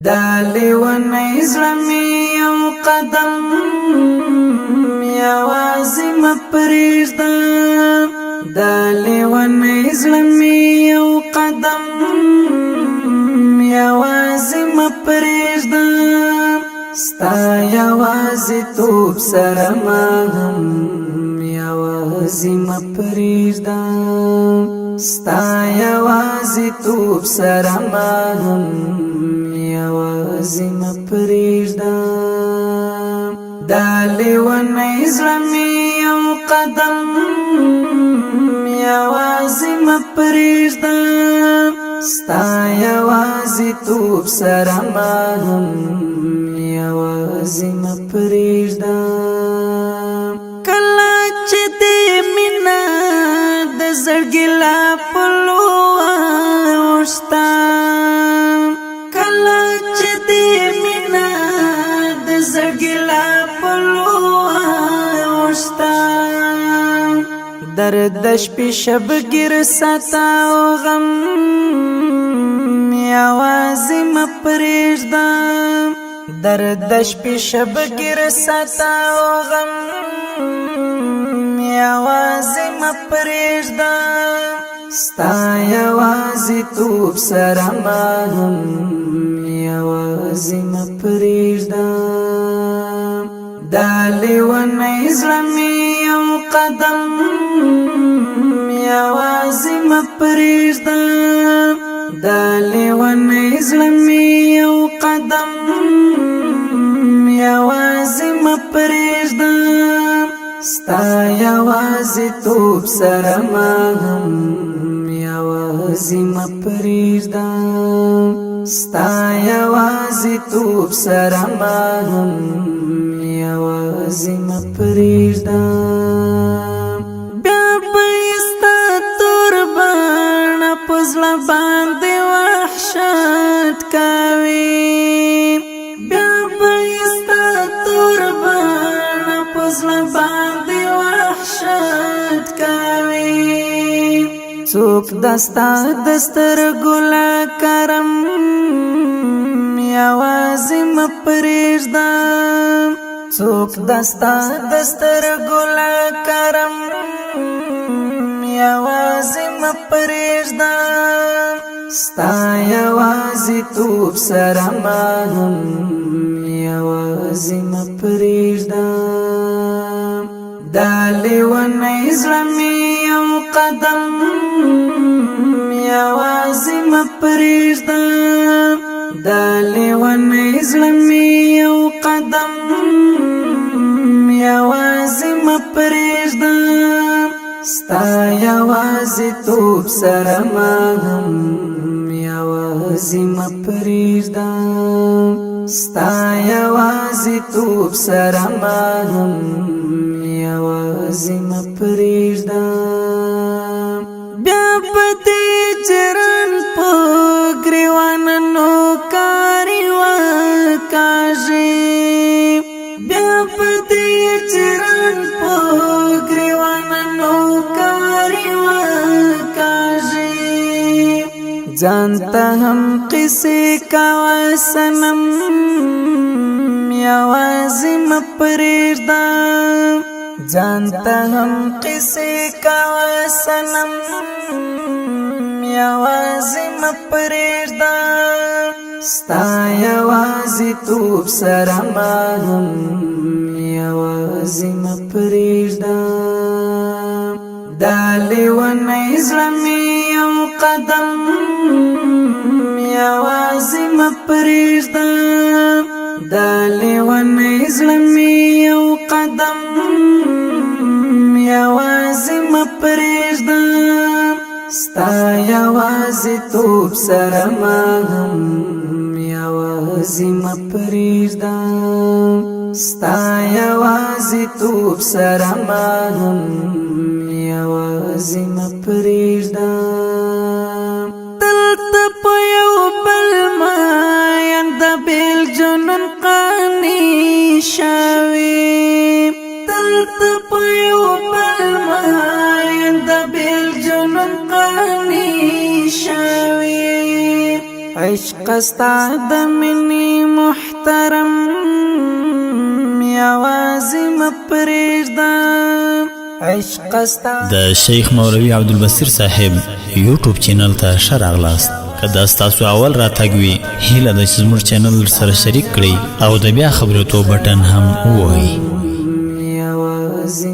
دالی و نیزلمی یو قدم یوازی مپریږدم دالی و نیزلمی یو قدم یوازی مپریږدم ستا یوازی توب سره ما هم یوازی مپریږدم ستا یوازی توب سره ما هم یوازی مپریږدم دالی و نیزلمی یو قدم یوازی مپریږدم ستا یوازی توب سره ما هم یوازی مپریږدم کله چې دې مینا د زړګي لا پلو اوښتا کله چې دې مینا د زړګي لا پلو اوښتا درد شپې شبګیر ستا او غم یوازې مپریږدم درد شپې شبګیر ستا او غم یوازې مپریږدم ستا یوازې توب سره ما هم یوازې مپریږدم دالی و نیزلمی یو قدم یوازې مپریږدم دالی و نیزلمی یو قدم یوازې مپریږدم ستا یوازې توب سره ما هم یوازې مپریږدم ستا یوازې توب سره ما هم یوازې مپریږدم بیا به ستا تور بڼه په زړه باندې وحشت کوي بیا به ستا تور بڼه په زړه باندې وحشت کوي څوک دستا د سترګو له کرم یوازې مپریږدم څوک دستا د سترګو له کرم یوازې مپریږدم ستا یوازې توب سره ما هم یوازې مپریږدم دالی و نیزلمی یو قدم یوازې مپریږدم دالی و نیزلمی یو قدم یوازې مپریږدم ستا یوازې توب سره ما هم یوازې مپریږدم ستا یوازې توب سره ما هم یوازې مپریږدم بیا به دې جرن په ګریوان نوکاري وکاږي بیا به دې جرن په ګریوان نوکاري وکاږي ځان ته هم قصې کوه صنم یوازې مپریږدم ځان ته هم قصې کوه صنم یوازې مپریږدم ستا یوازې توب سره ما هم یوازې مپریږدم دالی و نیزلمی یو قدم یوازې مپریږدم دالی و نیزلمی یو قدم یوازې مپریږدم ستا یوازې توب سره ما هم یوازې مپریږدم ستا یوازې توب سره ما هم یوازې مپریږدم دلته په یو بل ماین د بیل جنون قانع شوي دلته په یو بل ماین د بیل جنون قانع شوي عشق استا د منی محترم یوازې مپریږده عشق استا د شیخ مولوی عبدالبصیر صاحب یوټیوب چینل ته ښه راغلاست. که دا ستاسو اول راتګ وي هیله ده چې زموږ چینل سره شریک کړئ او د بیا خبرېدو بټن هم ووهئ. یوازې